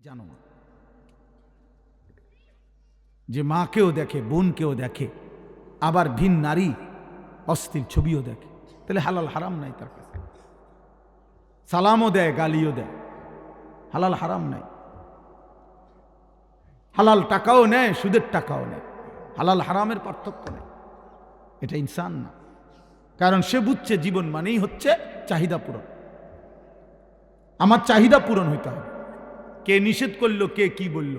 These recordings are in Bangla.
জানো না যে মাকেও দেখে, বোনকেও দেখে, আবার ভিন নারী অস্থির ছবিও দেখে, তাহলে হালাল হারাম নাই তার কাছে। সালামও দেয়, গালিও দেয়, হালাল হারাম নাই। হালাল টাকাও নেয়, সুদের টাকাও নেয়, হালাল হারামের পার্থক্য নেই। এটা ইনসান না, কারণ সে বুঝছে জীবন মানেই হচ্ছে চাহিদা পূরণ। আমার চাহিদা পূরণ হইতে হবে। কে নিষেধ করলো, কে কি বলল?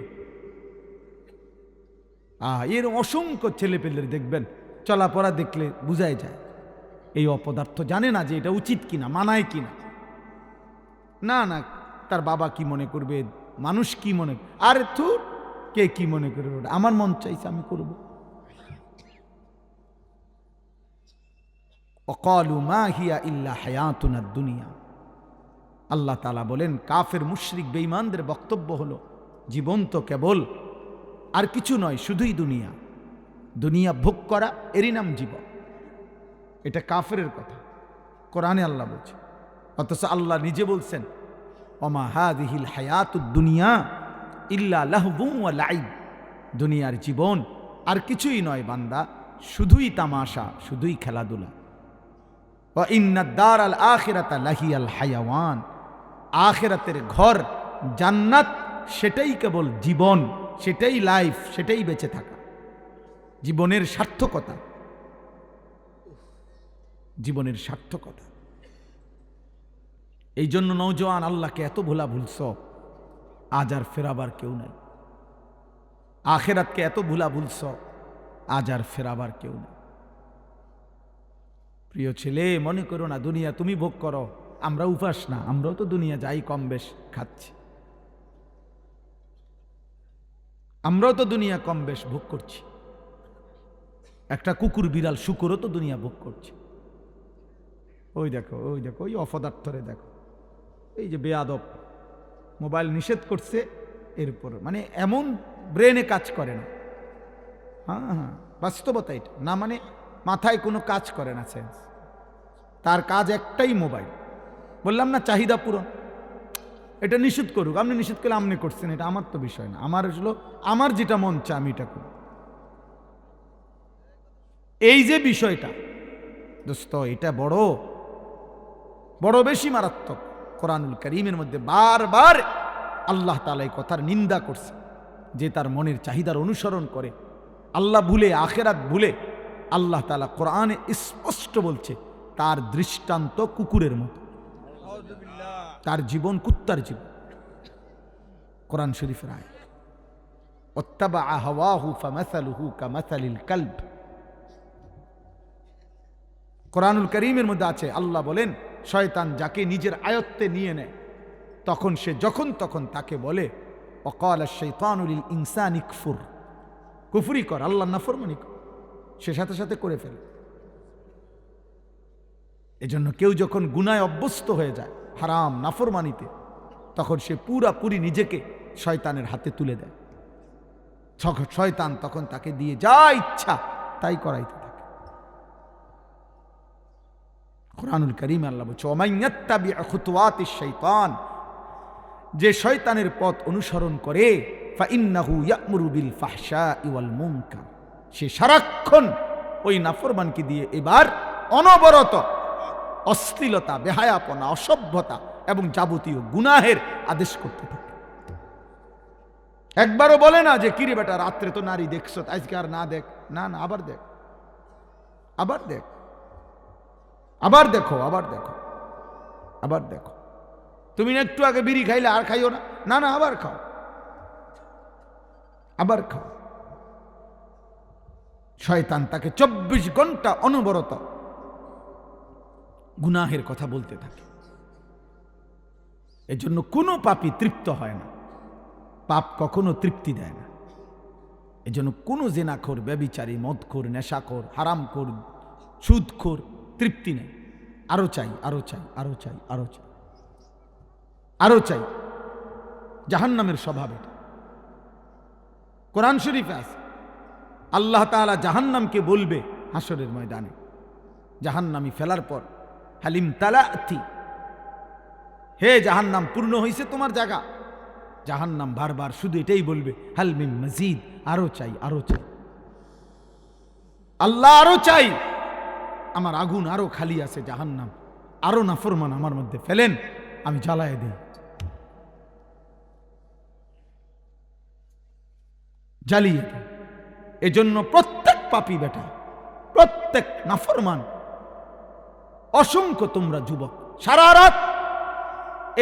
এর অসংখ্য ছেলে পেলের দেখবেন চলাপড়া দেখলে বুঝাই যায় এই অপদার্থ জানে না যে এটা উচিত কিনা, মানায় কিনা। না না, তার বাবা কি মনে করবে, মানুষ কি মনে, আরে থুর, কে কি মনে করবে, ওটা আমার মন চাইছে আমি করব। ওয়াকালু মা হিয়া ইল্লা হায়াতুনা দুনিয়া। আল্লাহ তাআলা বলেন, কাফের মুশরিক বেঈমানদের বক্তব্য হলো জীবন তো কেবল আর কিছু নয়, শুধুই দুনিয়া। দুনিয়া ভোগ করা, এরই নাম জীবন। এটা কাফেরের কথা, কোরআনে আল্লাহ বলছে। অথচ আল্লাহ নিজে বলছেন, ওমা হাযিহিল হায়াতুদ দুনিয়া ইল্লা লাহবুন ওয়া লাইব। দুনিয়ার জীবন আর কিছুই নয় বান্দা, শুধুই তামাশা, শুধুই খেলাধুলা। ওয়া ইন্নাদ দারাল আখিরাতা লাহিয়াল হায়াওয়ান। আখিরাতের ঘর জান্নাত, সেটাই কেবল জীবন, সেটাই লাইফ, সেটাই বেঁচে থাকা, জীবনের সার্থকতা, জীবনের সার্থকতা। এই জন্য নওজোয়ান, আল্লাহকে এত ভোলা ভুলছ, আজ আর ফেরাবার কেউ নাই। আখিরাতকে এত ভোলা ভুলছ, আজ আর ফেরাবার কেউ নেই। প্রিয় ছেলে, মনে করো না দুনিয়া তুমি ভোগ করো, আমরা উপাস না, আমরাও তো দুনিয়া যাই কম বেশ খাচ্ছি, আমরাও তো দুনিয়া কম বেশ ভোগ করছি। একটা কুকুর, বিড়াল, শুকরও তো দুনিয়া ভোগ করছে। ওই দেখো, ওই দেখো, ওই অপদার্থরে দেখো, এই যে বেয়াদব, মোবাইল নিষেধ করছে, এরপর মানে এমন ব্রেনে কাজ করে না। হ্যাঁ, বাস্তবতা এটা না, মানে মাথায় কোনো কাজ করে না, সেন্স। তার কাজ একটাই, মোবাইল। বললাম না চাহিদা পূরণ। এটা নিষেধ করুক, আপনি নিষেধ করলে আপনি করছেন, এটা আমার তো বিষয় না। আমার হলো আমার যেটা মন চায় আমি এটা করি। এই যে বিষয়টা দোস্ত, এটা বড় বড় বেশি মারাত্মক। কোরআনুল কারীমের মধ্যে বারবার আল্লাহ তাআলা এই কথার নিন্দা করছে যে তার মনের চাহিদার অনুসরণ করে, আল্লাহ ভুলে, আখিরাত ভুলে। আল্লাহ তাআলা কোরআনে স্পষ্ট বলছে তার দৃষ্টান্ত কুকুরের মতো, তার জীবন কুত্তার জীবন। কোরআন শরীফের আয়াত, ওয়াত্তাবা হাওয়াহু ফামাসালুহু কামাসালিল কালব। কোরআনুল কারীমের মধ্যে আছে, আল্লাহ বলেন শয়তান যাকে নিজের আয়ত্তে নিয়ে নেয়, তখন সে যখন তখন তাকে বলে, ওয়াকালা শাইতানু লিল ইনসানি কফুর, কুফরি কর, আল্লাহর নাফরমানি কর। সে সাথে সাথে করে ফেলে। এজন্য কেউ যখন গুনায় অভ্যস্ত হয়ে যায়, হারাম নাফরমানিতে, তখন সে পুরাপুরি নিজেকে শয়তানের হাতে তুলে দেয়। শয়তান তখন তাকে দিয়ে যা ইচ্ছা তাই করাইতে থাকে। কোরআনুল কারীম আল্লাহ বলছে, ওমান ইয়াত্তাবি খুতুওয়াতিশ শাইতান, যে শয়তানের পথ অনুসরণ করে, ফাইন্নাহু ইয়া'মুরু বিল ফাহশাই ওয়াল মুনকার, সে সারাক্ষণ ওই নাফরমানকে দিয়ে এবার অনবরত অশ্লীলতা, বেহায়াপনা, অসভ্যতা এবং যাবতীয় গুনাহের আদেশ করতে থাকে। একবারও বলে না যে কিরে বেটা রাত্রে তো নারী দেখছো, আজকে আর না দেখ, না না, আবার দেখ, আবার দেখ, আবার দেখো, আবার দেখো, আবার দেখো। তুমি একটু আগে বিড়ি খাইলে আর খাইও না, না না, আবার খাও, আবার খাও। শয়তান তাকে 24 ঘন্টা অনবরত গুনাহের কথা বলতে থাকে। এজন্য কোনো পাপী তৃপ্ত হয় না, পাপ কখনো তৃপ্তি দেয় না। এজন্য কোনো জেনাখোর, ব্যভিচারী, মদখোর, নেশাখোর, হারামখোর, সুদখোর তৃপ্তি নেই। আরো চাই, আরো চাই, আরো চাই, আরো চাই, আরো চাই। জাহান্নামের স্বভাব এটা। কোরআন শরীফে আছে, আল্লাহ তাআলা জাহান্নামকে বলবে হাসরের ময়দানে, জাহান্নামী ফেলার পর, হালিম তালাতি, হে জাহান্নাম, পূর্ণ হয়েছে তোমার জায়গা, জাহান্নাম বারবার শুধু এটাই বলবে, হাল মিন মজিদ, আরো চাই, আরো চাই। আল্লাহ আরো চাই, আমার আগুন আরো খালি আছে, জাহান্নাম আরো নাফরমান আমার মধ্যে ফেলেন, আমি জ্বালায় দিই, জ্বালিয়ে দিই। এজন্য প্রত্যেক পাপী বেটা, প্রত্যেক নাফরমান, অসংখ্য তোমরা যুবক সারা রাত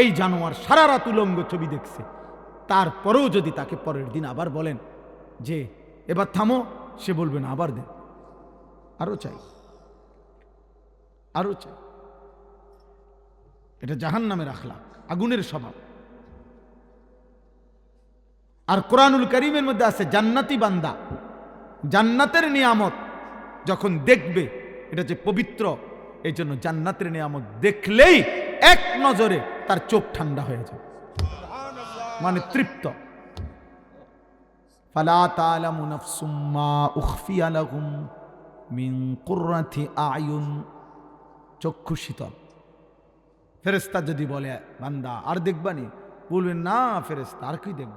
এই জানোয়ার সারা রাত উলঙ্গ ছবি দেখছে, তারপরেও যদি তাকে পরের দিন আবার বলেন যে এবার থামো, সে বলবে না, আবার দেন, আরো চাই, আরো চাই। এটা জাহান্নামের আখলাক, আগুনের স্বভাব। আর কোরআনুল কারীমের মধ্যে আছে জান্নাতি বান্দা, জান্নাতের নিয়ামত যখন দেখবে, এটা যে পবিত্র, এই জন্য জান্নাতের নিয়ামত দেখলেই এক নজরে তার চোখ ঠান্ডা হয়ে যাবে, মানে তৃপ্ত। ফালা তা'লামু নাফসুম মা উখফিয়া লাহুম মিন কুররাতি আ'য়ুন, চক্ষু শীতল। ফেরেশতা যদি বলে বান্দা আর দেখবানি, বলবেন না ফেরেশতা আর কি দেখব,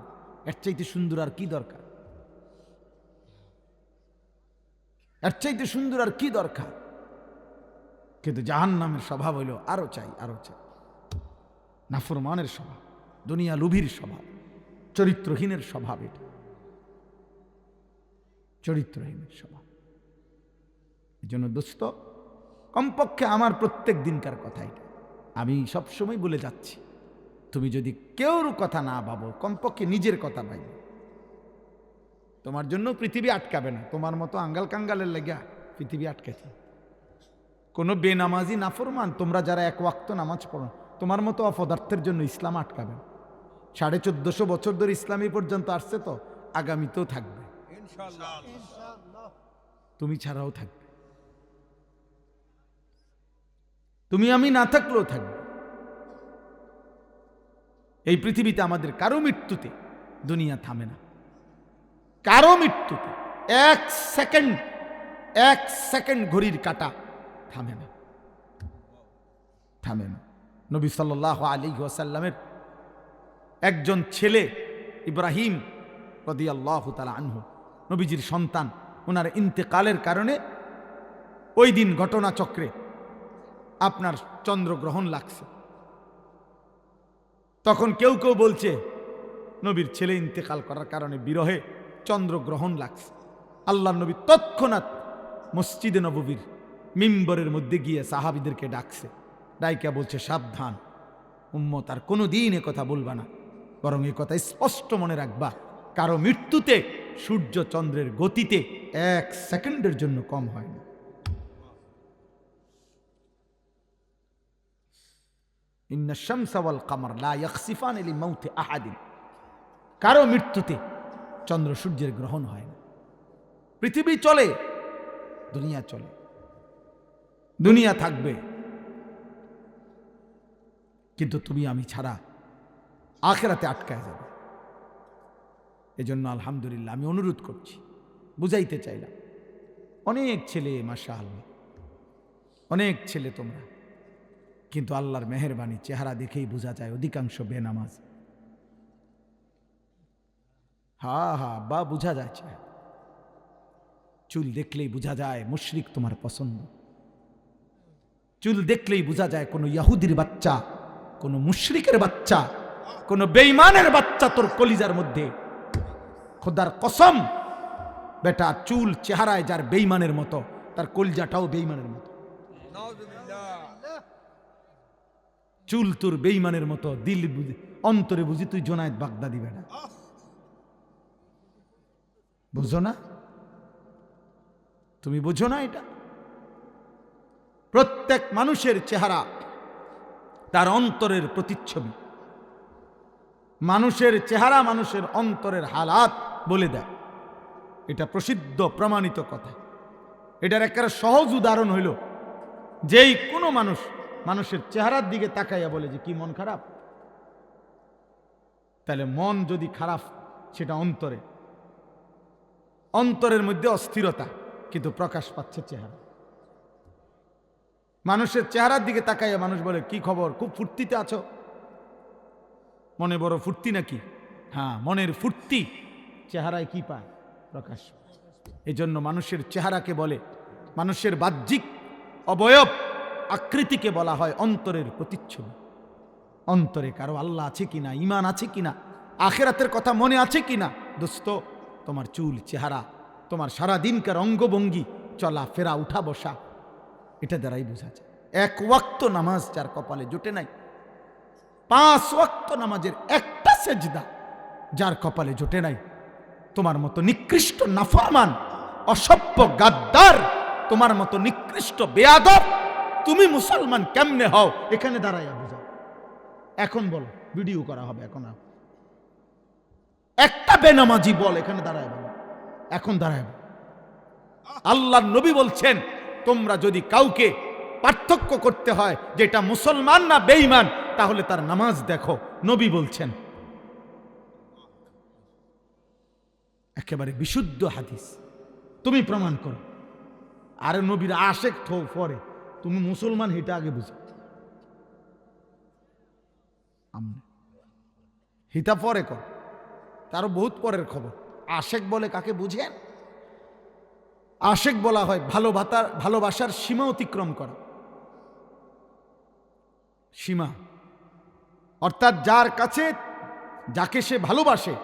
এর চাইতে সুন্দর আর কি দরকার, এর চাইতে সুন্দর আর কি দরকার। কিন্তু জাহান্নামের স্বভাব হইল আরো চাই, আরো চাই। নাফরমানের স্বভাব, দুনিয়া লোভীর স্বভাব, চরিত্রহীনের স্বভাব, এটা চরিত্রহীনের স্বভাব। এই জন্য দোস্ত, কমপক্ষে আমার প্রত্যেক দিনকার কথা এটা, আমি সবসময় বলে যাচ্ছি, তুমি যদি কেউর কথা না ভাবো, কমপক্ষে নিজের কথা ভাবো। তোমার জন্য পৃথিবী আটকাবে না, তোমার মতো আঙ্গাল কাঙ্গালের লেগা পৃথিবী আটকেছে। কোনো বেনামাজি নাফরমান, তোমরা যারা এক ওয়াক্ত নামাজ পড়ো, তোমার মতো অপদার্থের জন্য ইসলাম আটকাবে না। 1450 বছর ধরে ইসলামী পর্যন্ত আসছে, তো আগামীতেও থাকবে, তুমি ছাড়াও থাকবে, তুমি আমি না থাকলেও থাকবে। এই পৃথিবীতে আমাদের কারো মৃত্যুতে দুনিয়া থামে না, কারো মৃত্যুতে এক সেকেন্ড ঘড়ির কাঁটা থামে না, থামে না। নবী সাল্লাল্লাহু আলাইহি ওয়াসাল্লামের একজন ছেলে ইব্রাহিম রাদিয়াল্লাহু তাআলা আনহু, নবীজির সন্তান, ওনার ইন্তেকালের কারণে ওই দিন ঘটনাচক্রে আপনার চন্দ্রগ্রহণ লাগছে। তখন কেউ কেউ বলছে নবীর ছেলে ইন্তেকাল করার কারণে বিরহে চন্দ্রগ্রহণ লাগছে। আল্লাহর নবী তৎক্ষণাৎ মসজিদে নববীর মিম্বরের মধ্যে গিয়ে সাহাবীদেরকে ডাকছে, ডাইকা বলছে, সাবধান উম্মত, আর কোনো দিন এ কথা বলবা না, বরং এ কথা স্পষ্ট মনে রাখবা, কারো মৃত্যুতে সূর্য চন্দ্রের গতিতে এক সেকেন্ডের জন্য কম হয় না। ইন্না শামসা ওয়াল কামার লা ইয়াখসিফানি লিমাউতি আহাদিন, কারো মৃত্যুতে চন্দ্র সূর্যের গ্রহণ হয় না। পৃথিবী চলে, দুনিয়া চলে, দুনিয়া থাকবে, কিন্তু তুমি আমি ছাড়া আখিরাতে আটকায় যাবে। এজন্য আলহামদুলিল্লাহ আমি অনুরোধ করছি, বুঝাইতে চাইলাম, অনেক ছেলে মাশাআল্লাহ, অনেক ছেলে তোমরা, কিন্তু আল্লাহর মেহেরবানি চেহারা দেখেই বোঝা যায় অধিকাংশ বেনামাজ। বা বোঝা যাচ্ছে, চুল দেখলেই বোঝা যায় মুশরিক তোমার পছন্দ, চুল দেখলেই বোঝা যায় কোন ইহুদির বাচ্চা, কোন মুশরিকের বাচ্চা, কোন বেঈমানের বাচ্চা তোর কলিজার মধ্যে। খোদার কসম বেটা, চুল চেহারায় যার বেঈমানের মতো, তার কলিজাটাও বেঈমানের মতো। চুল তোর বেঈমানের মতো, দিল বুঝি, অন্তরে বুঝি তুই জোনায়েদ বাগদাদি বেটা, বুঝো না? তুমি বুঝো না এটা? প্রত্যেক মানুষের চেহারা তার অন্তরের প্রতিচ্ছবি। মানুষের চেহারা মানুষের অন্তরের হালাত বলে দেয়, এটা প্রসিদ্ধ প্রমাণিত কথা। এটার একটা সহজ উদাহরণ হইল, যেই কোনো মানুষ মানুষের চেহারার দিকে তাকাইয়া বলে যে কি মন খারাপ, তাহলে মন যদি খারাপ, সেটা অন্তরে, অন্তরের মধ্যে অস্থিরতা, কিন্তু প্রকাশ পাচ্ছে চেহারা। মানুষের চেহারার দিকে তাকাইয়া মানুষ বলে কি খবর, খুব ফুর্তিতে আছো, মনে বড় ফুর্তি নাকি? হ্যাঁ, মনের ফুর্তি চেহারায় কি পায়? প্রকাশ। এজন্য মানুষের চেহারাকে বলে, মানুষের বাহ্যিক অবয়ব আকৃতিকে বলা হয় অন্তরের প্রতিচ্ছবি। অন্তরে কারো আল্লাহ আছে কিনা, ঈমান আছে কিনা, আখিরাতের কথা মনে আছে কিনা, দোস্ত তোমার চুল, চেহারা, তোমার সারা দিনকার অঙ্গভঙ্গি, চলা ফেরা, উঠা বসা, এটা দ্বারাই বোঝা যায়। এক ওয়াক্ত নামাজ যার কপালে জোটে নাই, 5 ওয়াক্ত নামাজের একটা সেজদা যার কপালে জোটে নাই, তোমার মতো নিকৃষ্ট নাফরমান, অসভ্য, গাদ্দার, তোমার মতো নিকৃষ্ট বেয়াদব তুমি মুসলমান কেমনে হও? এখানে দাঁড়াইয়া বুঝাও। এখন বলো, ভিডিও করা হবে এখন। একটা বেনামাজি বল, এখানে দাঁড়ায় বলো, এখন দাঁড়ায় বলো। আল্লাহর নবী বলছেন, তোমরা যদি কাউকে পার্থক্য করতে হয় যে এটা মুসলমান না বেঈমান, তাহলে তার নামাজ দেখো। নবী বলছেন, একেবারে বিশুদ্ধ হাদিস, তুমি প্রমাণ করো। আরে নবীর আশেক ঠো পরে, তুমি মুসলমান এটা আগে বুঝো। হিতা পরে কর, তারও বহুত পরের খবর। আশেক বলে কাকে বুঝেন? আশেক বলা হয় ভালোবাসার সীমা অতিক্রম করা। সীমা অর্থাৎ যার কাছে, যাকে সে ভালোবাসে,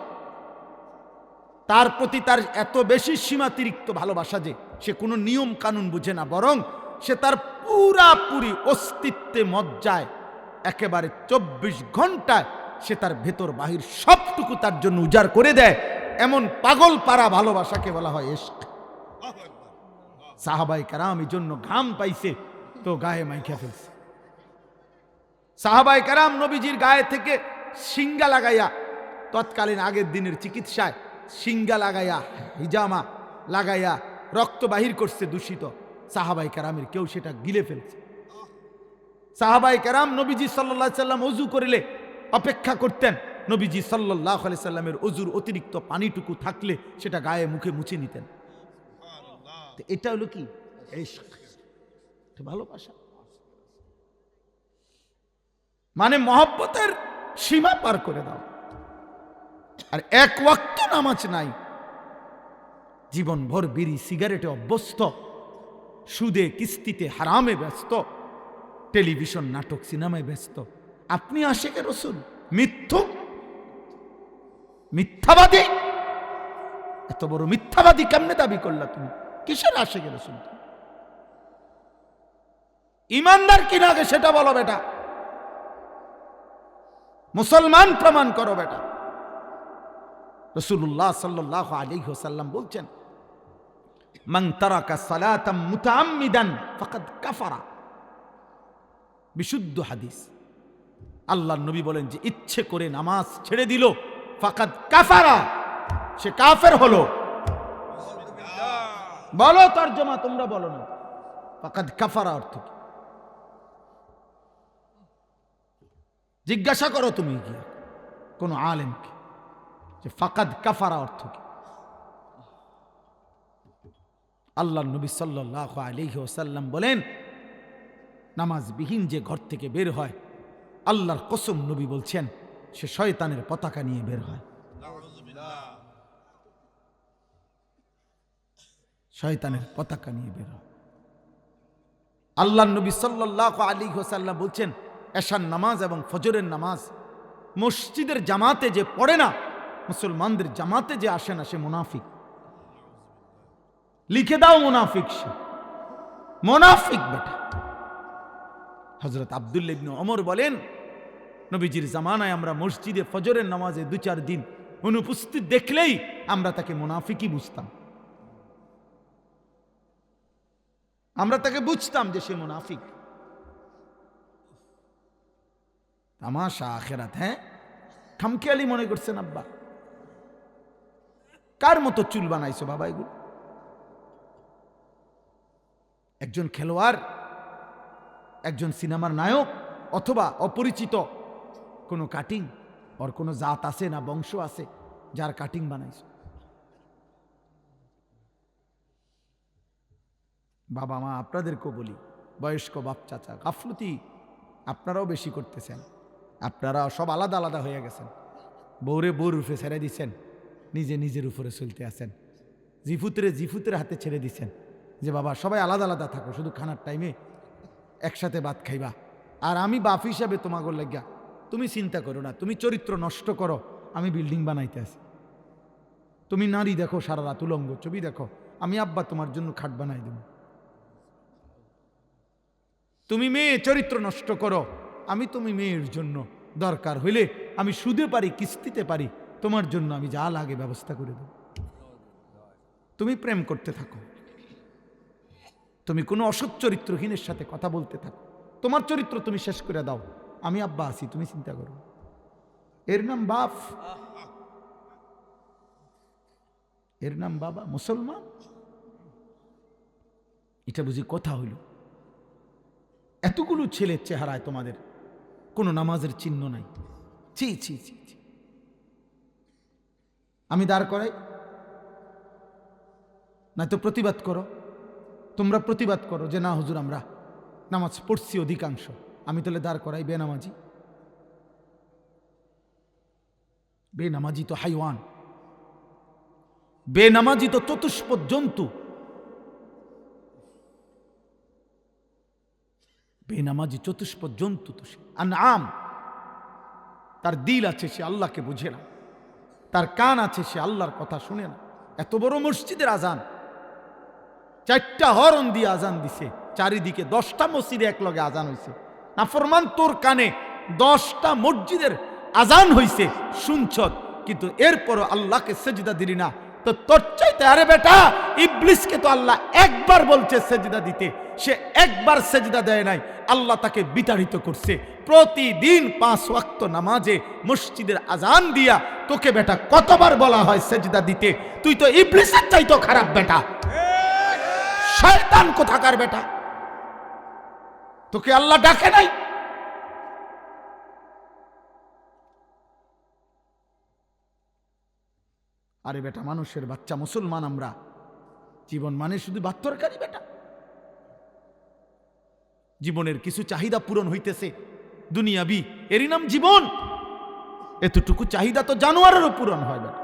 তার প্রতি তার এত বেশি সীমাতিরিক্ত ভালোবাসা যে সে কোনো নিয়ম কানুন বুঝে না, বরং সে তার পুরাপুরি অস্তিত্বে মজ্জায় একেবারে 24 ঘন্টায় সে তার ভেতর বাহির সবটুকু তার জন্য উজাড় করে দেয়। এমন পাগল পারা ভালোবাসাকে বলা হয় ইশক। সাহাবায়ে কেরাম এই জন্য ঘাম পাইছে তো গায়ে মাইখা ফেলছে। সাহাবায়ে কেরাম নবীজির গায়ে থেকে শিঙ্গা লাগাইয়া, তৎকালীন আগের দিনের চিকিৎসায় শিঙ্গা লাগাইয়া, হিজামা লাগাইয়া রক্ত বাহির করছে দূষিত। সাহাবায়ে কেরামের কেউ সেটা গিলে ফেলছে। সাহাবায়ে কেরাম নবীজি সাল্লাল্লাহু আলাইহি সাল্লাম ওযু করিলে অপেক্ষা করতেন। নবীজি সাল্লাল্লাহু আলাইহি সাল্লামের ওযুর অতিরিক্ত পানিটুকু থাকলে সেটা গায়ে মুখে মুছে নিতেন। এটা হলো কি? ইশক, ভালোবাসা। মানে মহব্বতের সীমা পার করে দাও। আর এক ওয়াক্ত নামাজ নাই, জীবন ভর বিড়ি সিগারেটে অভ্যস্ত, সুদে কিস্তিতে হারামে ব্যস্ত, টেলিভিশন নাটক সিনেমায় ব্যস্ত। আপনি আশিকে রাসূল, মিথ্যুক, মিথ্যাবাদী। এত বড় মিথ্যাবাদী কেমনে দাবি করলা তুমি? কিসের আশিকে রাসূল? ইমানদার কিনা আগে সেটা বলো বেটা। মুসলমান প্রমাণ করো বেটা। রাসূলুল্লাহ সাল্লাল্লাহু আলাইহি ওয়াসাল্লাম বলছেন, মান তারাকা সালাতাম মুতাআম্মিদান ফাকাদ কাফারা। বিশুদ্ধ হাদিস। আল্লাহর নবী বলেন যে ইচ্ছে করে নামাজ ছেড়ে দিল, ফাকাদ কাফারা, সে কাফের হলো। বলো তরজমা, তোমরা বলো না। ফাকাদ কাফারা অর্থ কি? জিজ্ঞাসা করো তুমি গিয়ে কোন আলেমকে যে ফাকাদ কাফারা অর্থ কি? আল্লাহর নবী সাল্লাল্লাহু আলাইহি ওয়াসাল্লাম বলেন, নামাজবিহীন যে ঘর থেকে বের হয়, আল্লাহর কসম নবী বলছেন, সে শয়তানের পতাকা নিয়ে বের হয়। শয়তানের পতাকা নিয়ে বের হয়। আল্লাহর নবী সাল্লাল্লাহু আলাইহি ওয়াসাল্লাম বলছেন, এশার নামাজ এবং ফজরের নামাজ মসজিদের জামাতে যে পড়ে না, মুসলমানদের জামাতে যে আসে না, সে মুনাফিক। লিখে দাও, মুনাফিক সে, মুনাফিক বেটা। হযরত আব্দুল্লাহ ইবনে ওমর বলেন, নবীজির জামানায় আমরা মসজিদে ফজরের নামাজে 2-4 দিন অনুপস্থিত দেখলেই আমরা তাকে মুনাফিকই বুঝতাম। আমরা তাকে বুঝতাম যে সে মুনাফিক। তামাশা আখেরাত। হ্যাঁ, খামখেয়ালি মনে করছেন আব্বা? কার মতো চুল বানাইছো বাবা এগুলো? একজন খেলোয়াড়, একজন সিনেমার নায়ক, অথবা অপরিচিত কোনো কাটিং, ওর কোনো জাত আছে না বংশ আছে যার কাটিং বানাইছো? বাবা মা আপনাদেরকেও বলি, বয়স্ক বাপ চাচা, গাফলতি আপনারাও বেশি করতেছেন। আপনারা সব আলাদা আলাদা হয়ে গেছেন। বউরে বউর রূপে ছেড়ে দিচ্ছেন, নিজে নিজের উপরে চলতে আছেন। জিফুতের হাতে ছেড়ে দিচ্ছেন যে বাবা সবাই আলাদা আলাদা থাকো, শুধু খানার টাইমে একসাথে ভাত খাইবা, আর আমি বাপ হিসাবে তোমাকে লাগিয়া তুমি চিন্তা করো না, তুমি চরিত্র নষ্ট করো, আমি বিল্ডিং বানাইতে আছি। তুমি নারী দেখো সারা রাত উলঙ্গ ছবি দেখো, আমি আব্বা তোমার জন্য খাট বানাই দেব। তুমি মেয়ে চরিত্র নষ্ট করো, আমি তুমি মেয়ের জন্য দরকার হইলে আমি সুদে পারি, কিস্তিতে পারি, তোমার জন্য আমি যা লাগে ব্যবস্থা করে দেব। তুমি প্রেম করতে থাকো, তুমি কোনো অসৎ চরিত্রহীনের সাথে কথা বলতে থাকো, তোমার চরিত্র তুমি শেষ করে দাও, আমি আব্বা আছি, তুমি চিন্তা করো। এর নাম বাপ, এর নাম বাবা, মুসলমান। এটা বুঝি কথা হইল? এতগুলো ছেলের চেহারায় তোমাদের কোনো নামাজের চিহ্ন নাই। ছি ছি ছি ছি। আমি দাঁড় করাই না তো প্রতিবাদ করো, তোমরা প্রতিবাদ করো যে না হুজুর আমরা নামাজ পড়ছি অধিকাংশ, আমি তাহলে দাঁড় করাই বেনামাজি? বেনামাজি তো হাইওয়ান, বেনামাজি তো চতুষ্পদ জন্তু, বেনামাজি চতুষ্পদ জন্তু তো সে আনআম। তার দিল আছে, সে আল্লাহকে বুঝে না, তার কান আছে, সে আল্লাহর কথা শুনে না। এত বড় মসজিদের আজান, 4টা হরন দিয়ে আজান দিছে, চারিদিকে 10টা মসজিদে এক লগে আজান হইছে। নাফরমান তোর কানে 10টা মসজিদের আজান হইছে শুনছ, কিন্তু এরপরও আল্লাহকে সেজদা দিলি না। তো তোর চাইতে, আরে বেটা, ইবলিসকে তো আল্লাহ একবার বলছে সেজদা দিতে, সে একবার সেজদা দেয় নাই, আল্লাহ তাকে বিতাড়িত করছে। প্রতিদিন 5 ওয়াক্ত নামাজে মসজিদের আজান দিয়া তোকে বেটা কতবার বলা হয় সেজদা দিতে? তুই তো ইবলিসের চাইতো খারাপ বেটা, শয়তান কোথাকার বেটা, তোকে আল্লাহ ডাকে নাই? আরে বেটা, মানুষের বাচ্চা, মুসলমান আমরা, জীবন মানে শুধু ভাত তরকারি বেটা? জীবনের কিছু চাহিদা পূরণ হইতেছে দুনিয়াবি, এরই নাম জীবন। এতটুকু চাহিদা তো জানোয়ারেরও পূরণ হয় বেটা,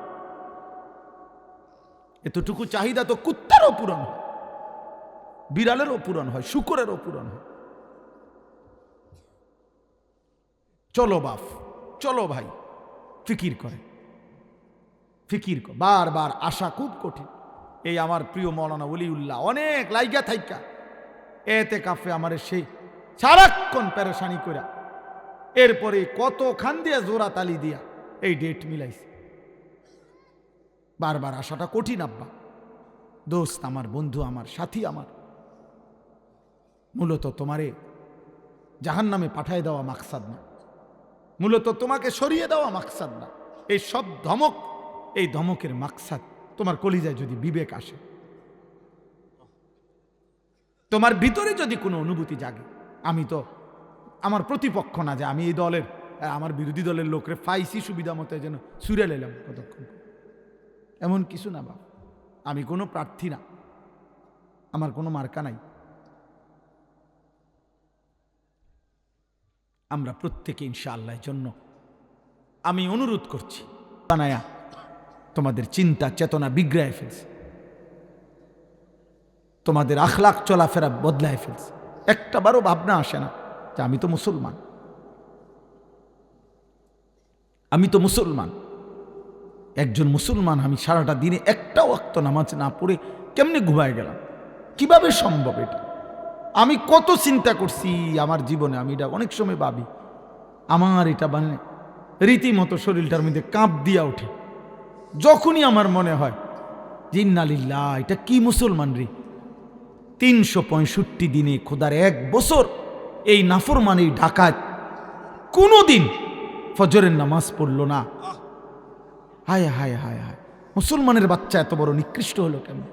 এতটুকু চাহিদা তো কুত্তারও পূরণ হয়, বিড়ালেরও পূরণ হয়, শুকরেরও পূরণ হয়। চলো বাপ, চলো ভাই, ফিকির করে, ফিকির কর। বারবার আসা খুব কঠিন। এই আমার প্রিয় মৌলানা ওলিউল্লাহ অনেক লাইগা থাইকা এতে কাফে আমার সেই সারাক্ষণ পেরেশানি করা, এরপরে কত খান দিয়া জোড়া তালি দিয়া এই ডেট মিলাইছে। বারবার আসাটা কঠিন আব্বা, দোস্ত আমার, বন্ধু আমার, সাথী আমার। মূলত তোমারে জাহান্নামে পাঠায় দেওয়া মাকসাদ না, মূলত তোমাকে সরিয়ে দেওয়া মাকসাদ না। এই সব ধমক, এই ধমকের মাকসাদ তোমার কলিজায় যদি বিবেক আসে, তোমার ভিতরে যদি কোনো অনুভূতি জাগে, আমি তো আমার প্রতিপক্ষ না যে আমি এই দলের, আমার বিরোধী দলের লোকরে ফাইসি সুবিধা মতো যেন সুরে লেলাম কতক্ষণ, এমন কিছু না বাবা। আমি কোনো প্রার্থী না, আমার কোনো মার্কা নাই। আমরা প্রত্যেকে ইনশাআল্লাহর জন্য আমি অনুরোধ করছি, বানায়া তোমাদের চিন্তা চেতনা বিগ্রায় ফেলছে, তোমাদের আখলাক চলাফেরা বদলায় ফেলছে। একটা বারও ভাবনা আসে না যে আমি তো মুসলমান, আমি তো মুসলমান, একজন মুসলমান। আমি সারাটা দিনে একটা ওয়াক্ত নামাজ না পড়ে কেমনে ঘুমায় গেলাম? কিভাবে সম্ভব এটা? আমি কত চিন্তা করছি আমার জীবনে, আমি এটা অনেক সময় ভাবি। আমার এটা মানে রীতিমতো শরীরটার মধ্যে কাঁপ দিয়া ওঠে যখনই আমার মনে হয় যে ইন্নালিল্লাহ, এটা কি মুসলমান রে! 365 দিনে খোদার 1 বছর এই নাফরমানি ডাকাত কোনোদিন ফজরের নামাজ পড়ল না। হায় হায় হায় হায়, মুসলমানের বাচ্চা এত বড় নিকৃষ্ট হলো কেমনে?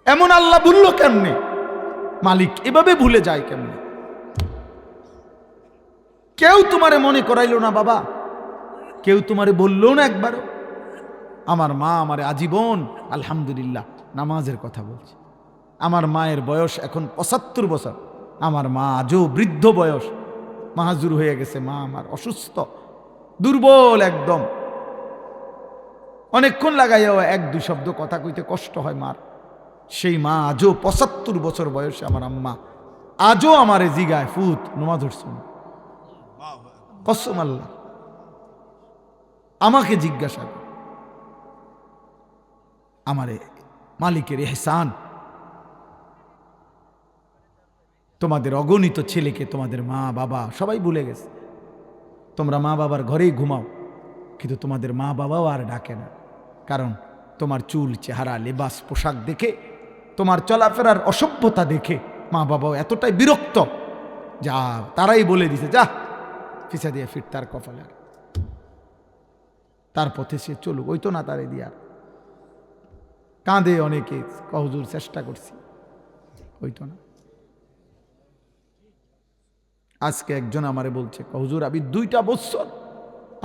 এমন আল্লাহ ভুললো কেমনে? মালিক এভাবে ভুলে যায় কেমনে? কেউ তোমারে মনে করাইলো না বাবা, কেউ তোমারে বললো না একবারও। আমার মা আমারে আজীবন আলহামদুলিল্লাহ নামাজের কথা বলছে। আমার মায়ের বয়স এখন 75 বছর, আমার মা আজও বৃদ্ধ বয়স, মাহাজুর হয়ে গেছে, মা আমার অসুস্থ, দুর্বল একদম। অনেকক্ষণ লাগাইয়াও এক দুই শব্দ কথা কইতে কষ্ট হয় মার। সেই মা আজও ৭৫ বছর বয়সে আমার আম্মা আজও আমারে জিগায়, ফুত নমাজ উঠছো না? কসম আল্লাহ, আমাকে জিজ্ঞাসা করে। আমারে মালিকের ইহসান, তোমাদের অগণিত ছেলেকে তোমাদের মা বাবা সবাই ভুলে গেছে। তোমরা মা বাবার ঘরেই ঘুমাও, কিন্তু তোমাদের মা বাবাও আর ডাকে না। কারণ তোমার চুল, চেহারা, লেবাস, পোশাক দেখে, তোমার চলাফেরার অসভ্যতা দেখে মা বাবাও এতটাই বিরক্ত, যা তারাই বলে দিছে, যা ফিসা দিয়ে ফিট তার কপালে, তার পথে সে চলুক, ওই তো না তারে দিয়ার। কাঁদে অনেকে, হুজুর চেষ্টা করছি, ওই তো না। আজকে একজন আমারে বলছে, হুজুর আমি 2টা বছর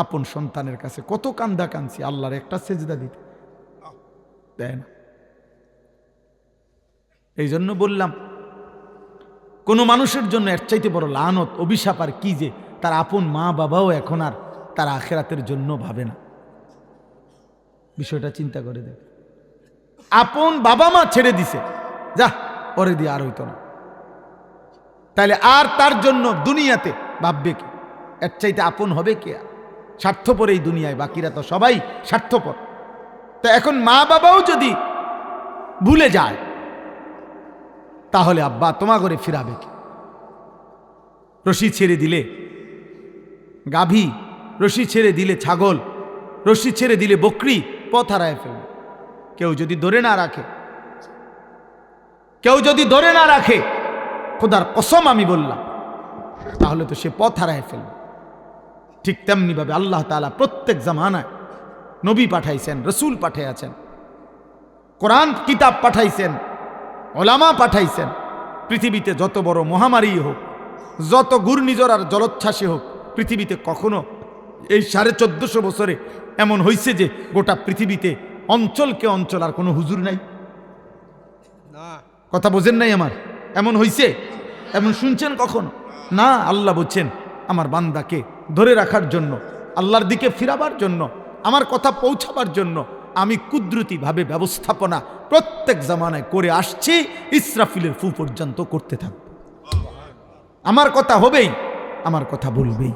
আপন সন্তানের কাছে কত কান্দা কাঁদছি, আল্লাহর একটা সেজদা দিতে দেয় না। এই জন্য বললাম, কোন মানুষের জন্য এর চাইতে বড় লানত, অভিশাপ আর কি যে তার আপন মা বাবাও এখন আর তার আখিরাতের জন্য ভাবে না। বিষয়টা চিন্তা করে দেখ। আপন বাবা মা ছেড়ে দিছে, যা পরে দিয়ে আর হইতো না, তাহলে আর তার জন্য দুনিয়াতে ভাববে কি? এর চাইতে আপন হবে কে? স্বার্থপর এই দুনিয়ায়, বাকিরা তো সবাই স্বার্থপর। তো এখন মা বাবাও যদি ভুলে যায়, তাহলে আব্বা তোমা করে ফিরাবে কি? রশি ছেড়ে দিলে গাভী, রশি ছেড়ে দিলে ছাগল, রশি ছেড়ে দিলে বকরি পথ হারায় ফেলবে। কেউ যদি ধরে না রাখে, কেউ যদি ধরে না রাখে, খোদার কসম আমি বললাম, তাহলে তো সে পথ হারায় ফেলবে। ঠিক তেমনি ভাবে আল্লাহ তাআলা প্রত্যেক জামানায় নবী পাঠাইছেন, রসুল পাঠাইয়াছেন, কোরআন কিতাব পাঠাইছেন, ওলামা পাঠাইছেন। পৃথিবীতে যত বড় মহামারী হোক, যত ঘূর্ণিঝড় আর জলোচ্ছ্বাসী হোক, পৃথিবীতে কখনো এই 1450 বছরে এমন হয়েছে যে গোটা পৃথিবীতে অঞ্চলকে অঞ্চল আর কোনো হুজুর নাই? কথা বোঝেন নাই আমার? এমন হয়েছে? এমন শুনছেন কখনো? না। আল্লাহ বলছেন আমার বান্দাকে ধরে রাখার জন্য, আল্লাহর দিকে ফিরাবার জন্য, আমার কথা পৌঁছাবার জন্য আমি কুদরতিভাবে ব্যবস্থাপনা প্রত্যেক জামানায় করে আসছি, ইসরাফিলের ফু পর্যন্ত করতে থাকব। আমার কথা হবেই, আমার কথা বলবেই,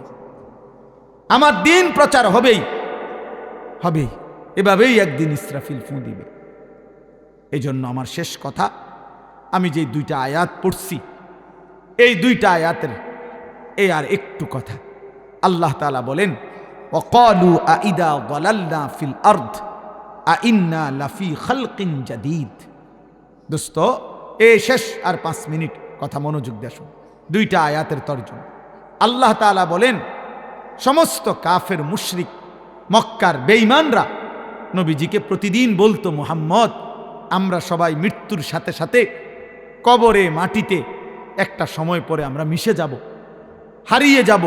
আমার দিন প্রচার হবেই, হবেই। এভাবেই একদিন ইসরাফিল ফু দিবে। এই জন্য আমার শেষ কথা, আমি যে 2টা আয়াত পড়ছি, এই 2টা আয়াতের এই আর একটু কথা। আল্লাহ তাআলা বলেন, ওয়াকালু আইদা যালালনা ফিল আরদ আইন্না লাফি খালকিন জাদীদ। দোস্ত, এই শেষ আর 5 মিনিট কথা মনোযোগ দিয়ে শুন। 2টা আয়াতের তর্জমা। আল্লাহ তাআলা বলেন, সমস্ত কাফের মুশরিক মক্কার বেঈমানরা নবীজিকে প্রতিদিন বলতো, মুহাম্মদ আমরা সবাই মৃত্যুর সাথে সাথে কবরে মাটিতে একটা সময় পরে আমরা মিশে যাব, হারিয়ে যাব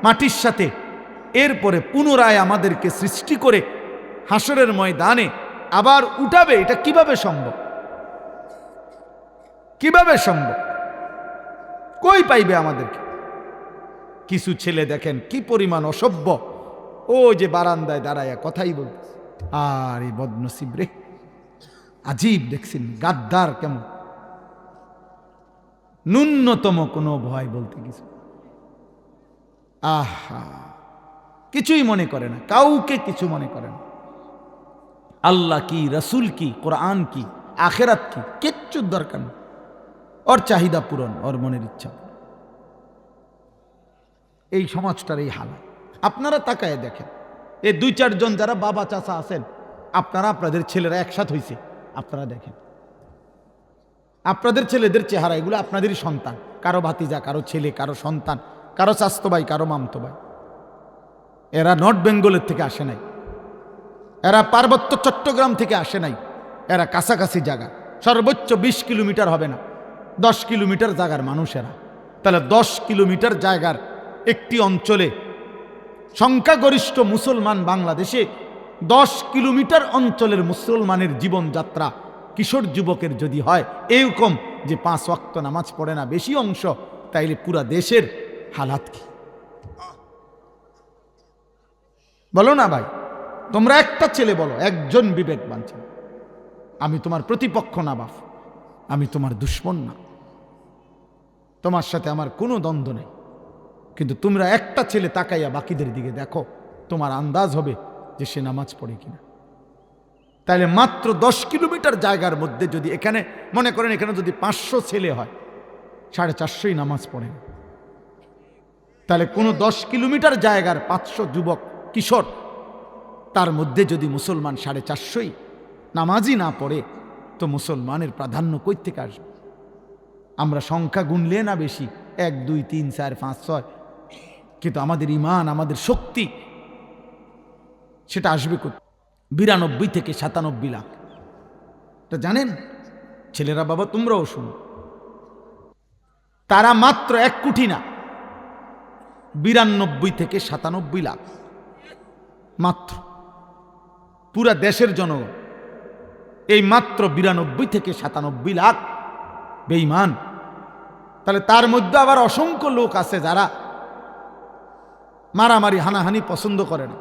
মাটির সাথে। এরপরে পুনরায় আমাদেরকে সৃষ্টি করে হাসরের ময়দানে আবার উঠাবে। এটা কিভাবে সম্ভব? কিভাবে সম্ভব? কই পাইবে আমাদেরকে? কিছু ছেলে দেখেন কি পরিমাণ অসভ্য, ও যে বারান্দায় দাঁড়ায় কথাই বলতেছে। আর এই বদনসিব রে, আজীব দেখছেন, গাদ্দার কেমন, ন্যূনতম কোনো ভয় বলতে কিছু। আহা, কিছুই মনে করে না, কাউকে কিছু মনে করে না। আল্লাহ কি, রসুল কি, কোরআন কি, আখেরাত কি, কিচ্ছু দরকার নেই। ওর চাহিদা পূরণ, ওর মনের ইচ্ছা। এই সমাজটার এই হাল। আপনারা তাকায় দেখেন, এই 2-4 জন যারা বাবা চাচা আছেন, আপনারা আপনাদের ছেলেরা একসাথ হয়েছে, আপনারা দেখেন আপনাদের ছেলেদের চেহারা, এগুলো আপনাদেরই সন্তান, কারো ভাতিজা, কারো ছেলে, কারো সন্তান, কারো চাচতো ভাই, কারো মামতো ভাই। এরা নর্থ বেঙ্গলের থেকে আসে নাই, এরা পার্বত্য চট্টগ্রাম থেকে আসে নাই, এরা কাছাকাছি জায়গা, সর্বোচ্চ 20 কিলোমিটার হবে না, 10 কিলোমিটার জায়গার মানুষ এরা। তাহলে 10 কিলোমিটার জায়গার একটি অঞ্চলে সংখ্যাগরিষ্ঠ মুসলমান বাংলাদেশে 10 কিলোমিটার অঞ্চলের মুসলমানের জীবনযাত্রা কিশোর যুবকের যদি হয় এরকম যে 5 ওয়াক্ত নামাজ পড়ে না বেশি অংশ, তাইলে পুরা দেশের হালাত কি? বলো না ভাই, তোমরা একটা ছেলে বলো, একজন বিবেকবান ছেলে। আমি তোমার প্রতিপক্ষ না বাপ, আমি তোমার দুশ্মন না, তোমার সাথে আমার কোনো দ্বন্দ্ব নেই, কিন্তু তোমরা একটা ছেলে তাকাইয়া বাকিদের দিকে দেখো, তোমার আন্দাজ হবে যে সে নামাজ পড়ে কিনা। তাহলে মাত্র 10 কিলোমিটার জায়গার মধ্যে যদি এখানে মনে করেন এখানে যদি 500 ছেলে হয়, 450 নামাজ পড়ে, তাহলে কোনো 10 কিলোমিটার জায়গার 500 যুবক কিশোর, তার মধ্যে যদি মুসলমান 450 নামাজই না পড়ে, তো মুসলমানের প্রাধান্য কই থেকে আসবে? আমরা সংখ্যা গুনলে না বেশি, 1 2 3 4 5 6, কিন্তু আমাদের ঈমান, আমাদের শক্তি সেটা আসবে কোথায়? 92 থেকে 97 লাখ, এটা জানেন ছেলেরা? বাবা তোমরাও শুনো, তারা মাত্র 1 কোটি না, 92 থেকে 97 লাখ মাত্র, পুরা দেশের জনগণ এই মাত্র 92 থেকে 97 লাখ বেঈমান। তাহলে তার মধ্যে আবার অসংখ্য লোক আছে যারা মারামারি হানাহানি পছন্দ করে না,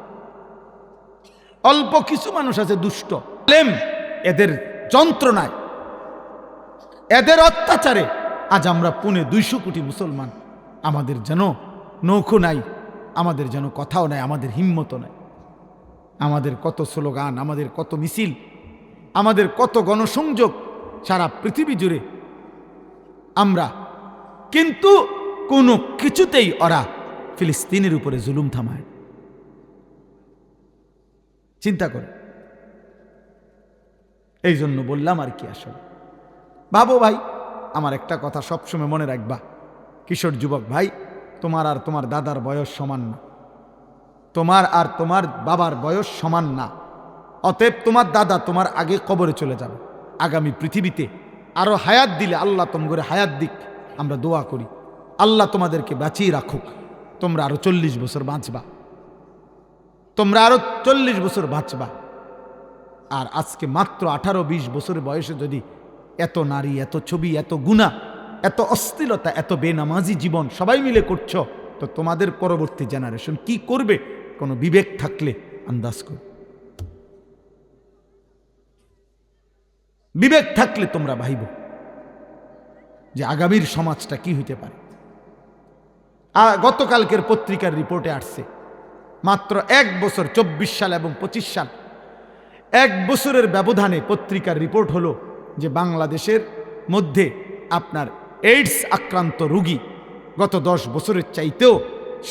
অল্প কিছু মানুষ আছে দুষ্ট। এদের যন্ত্রণায়, এদের অত্যাচারে আজ আমরা 250 কোটি মুসলমান, আমাদের যেন নৌকো নাই, আমাদের যেন কথাও নাই, আমাদের হিম্মতও নাই। আমাদের কত স্লোগান, আমাদের কত মিছিল, আমাদের কত গণসংযোগ সারা পৃথিবী জুড়ে আমরা, কিন্তু কোনো কিছুতেই ওরা ফিলিস্তিনের উপরে জুলুম থামায়। চিন্তা করে, এই জন্য বললাম আর কি, আসলে ভাবো ভাই, আমার একটা কথা সবসময় মনে রাখবা, কিশোর যুবক ভাই, তোমার আর তোমার দাদার বয়স সমান না, তোমার আর তোমার বাবার বয়স সমান না। অতএব তোমার দাদা তোমার আগে কবরে চলে যাবে, আগামী পৃথিবীতে আরো হায়াত দিলে আল্লাহ তোমাদের হায়াত দিক, আমরা দোয়া করি আল্লাহ তোমাদেরকে বাঁচিয়ে রাখুক, তোমরা আরো 40 বছর বাঁচবা, তোমরা আরো 40 বছর বাঁচবা। আর আজকে মাত্র 18-20 বছরের বয়সে যদি এত নারী, এত ছবি, এত গুনাহ, এত অশ্লীলতা, এত বেনামাজি জীবন সবাই মিলে করছো, তো তোমাদের পরবর্তী জেনারেশন কি করবে? কোনো বিবেক থাকলে আন্দাজ কর, বিবেক থাকলে তোমরা ভাইব যে আগামীর সমাজটা কি হইতে পারে। গতকালকের পত্রিকার রিপোর্টে আসছে, মাত্র 1 বছর 24 সাল এবং 25 সাল, 1 বছরের ব্যবধানে পত্রিকার রিপোর্ট হলো যে বাংলাদেশের মধ্যে আপনার এইডস আক্রান্ত রোগী গত 10 বছরের চাইতেও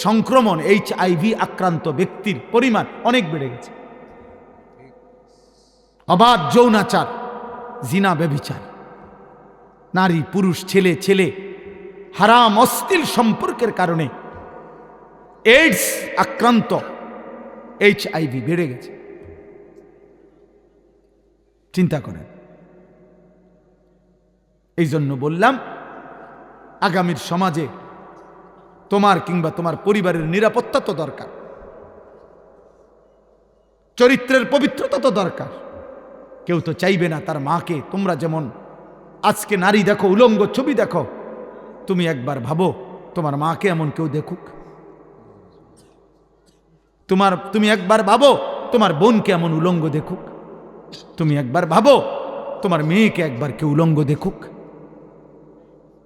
সংক্রমণ HIV আক্রান্ত ব্যক্তির পরিমাণ অনেক বেড়ে গেছে। অবাধ যৌনাচার, জিনা, ব্যভিচার, নারী পুরুষ, ছেলে ছেলে, হারাম অশ্লীল সম্পর্কের কারণে এইডস আক্রান্ত, HIV বেড়ে গেছে। চিন্তা করেন। এই জন্য বললাম, আগামীর সমাজে তোমার কিংবা তোমার পরিবারের নিরাপত্তা তো দরকার, চরিত্রের পবিত্রতা তো দরকার। কেউ তো চাইবে না তার মাকে, তোমরা যেমন আজকে নারী দেখো, উলঙ্গ ছবি দেখো, তুমি একবার ভাবো তোমার মাকে এমন কেউ দেখুক? তুমি একবার ভাবো তোমার বোনকে এমন উলঙ্গ দেখুক? তুমি একবার ভাবো তোমার মেয়েকে একবার কেউ উলঙ্গ দেখুক?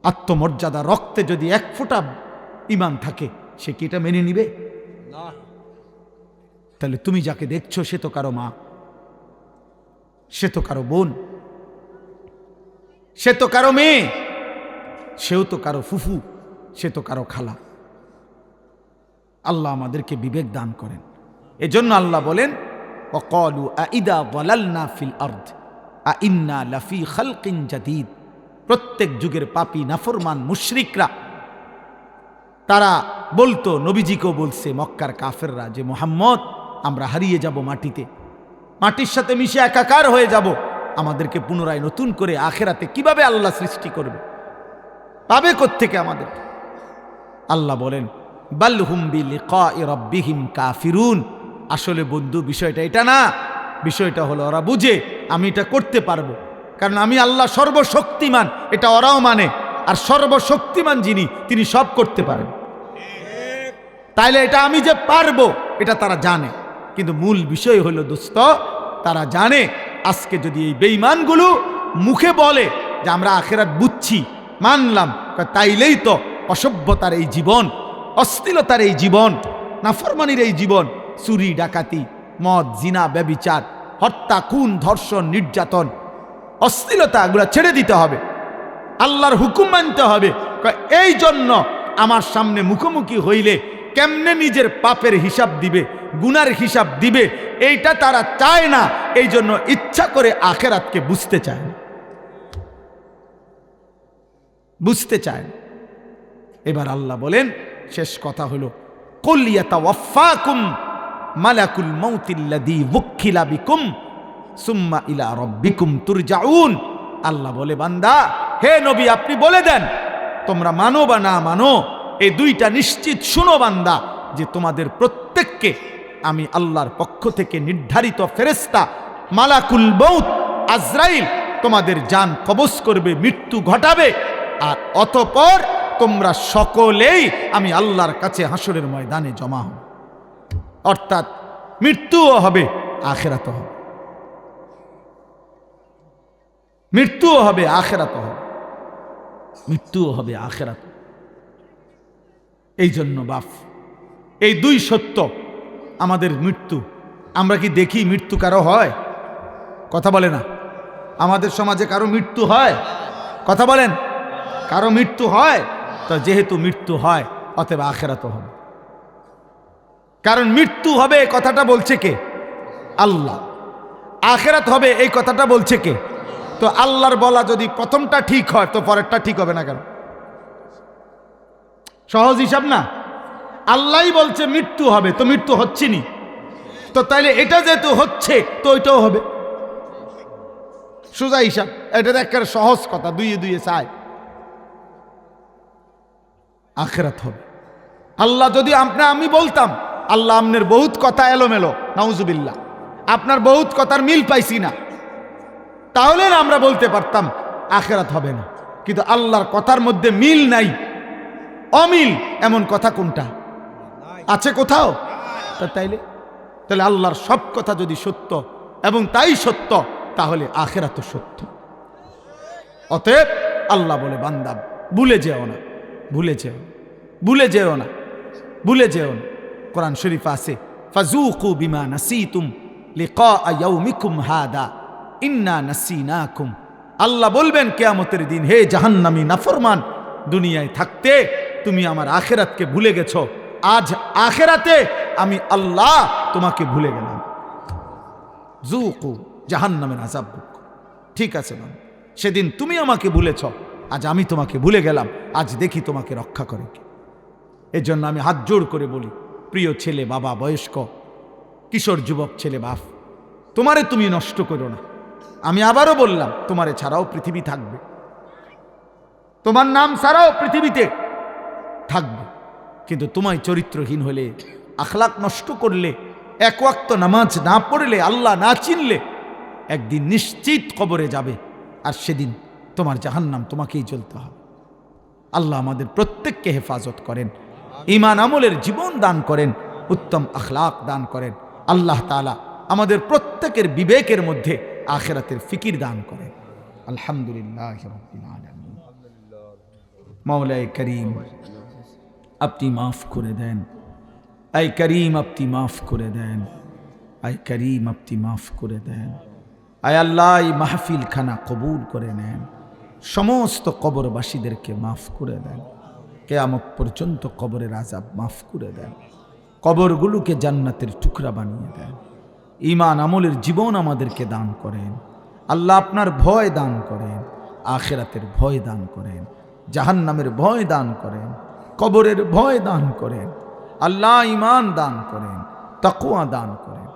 আত্মমর্যাদা, রক্তে যদি 1 ফোঁটা ঈমান থাকে, সে কি এটা মেনে নিবে? তাহলে তুমি যাকে দেখছো সে তো কারো মা, সে তো কারো বোন, সে তো কারো মেয়ে, সেও তো কারো ফুফু, সে তো কারো খালা। আল্লাহ আমাদেরকে বিবেক দান করেন। এজন্য আল্লাহ বলেন, ওয়াকালু আইদা যালালনা ফিল আরদ আইন্না লাফি খালকিন জাদীদ। প্রত্যেক যুগের পাপী নাফরমান মুশরিকরা তারা বলতো, নবীজিকেও বলছে মক্কার কাফেররা, যে মুহাম্মদ আমরা হারিয়ে যাব মাটিতে, মাটির সাথে মিশে একাকার হয়ে যাব, আমাদেরকে পুনরায় নতুন করে আখেরাতে কিভাবে আল্লাহ সৃষ্টি করবে, পাবে কোত্থেকে আমাদের? আল্লাহ বলেন, বাল হুম বিলিকাই রাব্বিহিম কাফিরুন। আসলে বন্ধু বিষয়টা এটা না, বিষয়টা হলো ওরা বুঝে আমি এটা করতে পারবো, কারণ আমি আল্লাহ সর্বশক্তিমান, এটা ওরাও মানে। আর সর্বশক্তিমান যিনি, তিনি সব করতে পারেন। তাইলে এটা আমি যে পারবো এটা তারা জানে, কিন্তু মূল বিষয় হলো দোস্ত, তারা জানে আজকে যদি এই বেঈমানগুলো মুখে বলে যে আমরা আখিরাত বুঝছি, মানলাম, তাইলেই তো অসভ্যতার এই জীবন, অশ্লীলতার এই জীবন, নাফরমানির এই জীবন, চুরি ডাকাতি, মদ, জিনা, ব্যভিচার, হত্যা, খুন, ধর্ষণ, নির্যাতন, অশ্লীলতা এগুলো ছেড়ে দিতে হবে, আল্লাহর হুকুম মানতে হবে। এই জন্য আমার সামনে মুখোমুখি হইলে কেমনে নিজের পাপের হিসাব দিবে, গুনার হিসাব দিবে, এইটা তারা চায় না। এই জন্য ইচ্ছা করে আখিরাতকে বুঝতে চায় না, বুঝতে চায় না। এবার আল্লাহ বলেন, শেষ কথা হলো, কুল ইয়াতাওয়াফাকুম মালাকুল মাউতিল্লাযী ওয়াক্কিলা বিকুম সুম্মা ইলা রাব্বিকুম তুরজাউন। আল্লাহ বলে, বান্দা, হে নবী, আপনি বলে দেন, তোমরা মানো বা না মানো, এই দুইটা নিশ্চিত শুনো বান্দা, যে তোমাদের প্রত্যেককে আমি আল্লাহর পক্ষ থেকে নির্ধারিত ফেরেশতা মালাকুল মউত আজরাইল তোমাদের জান কবজ করবে, মৃত্যু ঘটাবে, আর অতঃপর তোমরা সকলেই আমি আল্লাহর কাছে হাসরের ময়দানে জমা হবে। অর্থাৎ মৃত্যুও হবে, আখিরাতও হবে, মৃত্যুও হবে, আখিরাতও হবে, মৃত্যুও হবে, আখিরাত। এই জন্য বাপ, এই দুই সত্য আমাদের মৃত্যু। আমরা কি দেখি মৃত্যু কারো হয়? কথা বলে না। আমাদের সমাজে কারো মৃত্যু হয়? কথা বলেন, কারো মৃত্যু হয়? তো যেহেতু মৃত্যু হয়, অতএব আখিরাতও হবে। কারণ মৃত্যু হবে এই কথাটা বলছে কে? আল্লাহ। আখিরাত হবে এই কথাটা বলছে কে? তো আল্লাহর বলা যদি প্রথমটা ঠিক হয়, তো পরেরটা ঠিক হবে না কেন? সহজ হিসাব না? আল্লাহই বলছে মৃত্যু হবে, তো মৃত্যু হচ্ছেনি, তো তাইলে এটা যেহেতু হচ্ছে, তো ওইটাও হবে। সোজা হিসাব, এটা একেবারে সহজ কথা, দুইয়ে দুইয়ে চায়। আখিরাত হবে। আল্লাহ যদি আমি বলতাম, আল্লাহ আপনার বহুত কথা এলোমেলো, নাউজুবিল্লাহ, আপনার বহুত কথার মিল পাইছি না, তাহলে না আমরা বলতে পারতাম আখিরাত হবে না। কিন্তু আল্লাহর কথার মধ্যে মিল নাই, অমিল এমন কথা কোনটা আছে কোথাও? তাহলে আল্লাহর সব কথা যদি সত্য এবং তাই সত্য, তাহলে আখিরাতও সত্য। অতএব আল্লাহ বলে, বান্দা ভুলে যেও না, ভুলে যেও, ভুলে যেও না, ভুলে যেও না। কোরআন শরীফ আছে, ফাজুকু বিমা নাসিতুম লিকা ইয়াউমিকুম হাদা ইন্না নাসিনাকুম। আল্লাহ বলবেন কিয়ামতের দিন, হে জাহান্নামী নাফরমান, দুনিয়ায় থাকতে তুমি আমার আখিরাতকে ভুলে গেছো, আজ আখিরাতে আমি আল্লাহ তোমাকে ভুলে গেলাম। জুকু জাহান্নামের আযাব। ঠিক আছে না, সেদিন তুমি আমাকে ভুলেছ, আজ আমি তোমাকে ভুলে গেলাম, আজ দেখি তোমাকে রক্ষা করে কি। এজন্য আমি হাত জোড় করে বলি, প্রিয় ছেলে, বাবা, বয়স্ক, কিশোর, যুবক, ছেলে, বাপ, তোমারে তুমি নষ্ট করো না। আমি আবারও বললাম, তোমারে ছাড়াও পৃথিবী থাকবে, তোমার নাম ছাড়াও পৃথিবীতে থাকবে, কিন্তু তোমায় চরিত্রহীন হলে, আখলাক নষ্ট করলে, এক ওয়াক্ত নামাজ না পড়লে, আল্লাহ না চিনলে, একদিন নিশ্চিত কবরে যাবে, আর সেদিন তোমার জাহান্নাম তোমাকেই জ্বলতে হবে। আল্লাহ আমাদের প্রত্যেককে হেফাজত করেন, ঈমান আমলের জীবন দান করেন, উত্তম আখলাক দান করেন। আল্লাহ তাআলা আমাদের প্রত্যেকের বিবেকের মধ্যে আখিরাতের ফিকির দান করেন। আলহামদুলিল্লাহ রাব্বিল আলামিন। মাওলায়ে করিম, আপনি মাফ করে দেন। আয় করিম, আপনি মাফ করে দেন। আয় করিম, আপনি মাফ করে দেন। আয় আল্লাহ, এই মাহফিল খানা কবুল করে নেন। সমস্ত কবরবাসীদেরকে মাফ করে দেন। কিয়ামত পর্যন্ত কবরের আযাব মাফ করে দেন। কবরগুলোকে জান্নাতের টুকরা বানিয়ে দেন। ঈমান আমলের জীবন আমাদেরকে দান করেন। আল্লাহ, আপনার ভয় দান করেন, আখিরাতের ভয় দান করেন, জাহান্নামের ভয় দান করেন, কবরের ভয় দান করেন। আল্লাহ, ঈমান দান করেন, তাকওয়া দান করেন।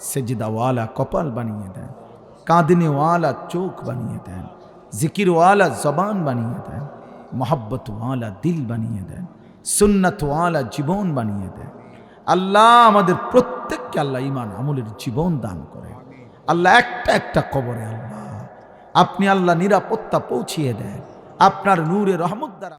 সেজদাওয়ালা কপাল বানিয়ে দেন, কাঁদনেওয়ালা চোখ বানিয়ে দেন, জিকিরওয়ালা জবান বানিয়ে দেন, মোহাব্বতওয়ালা দিল বানিয়ে দেন, সুন্নতওয়ালা জীবন বানিয়ে দেন। আল্লাহ, আমাদের প্রত্যেককে আল্লাহ ঈমান আমলের জীবন দান করেন। আল্লাহ, একটা একটা কবরে আল্লাহ আপনি আল্লাহ নিরাপত্তা পৌঁছিয়ে দেন আপনার নূরে রহমত দ্বারা।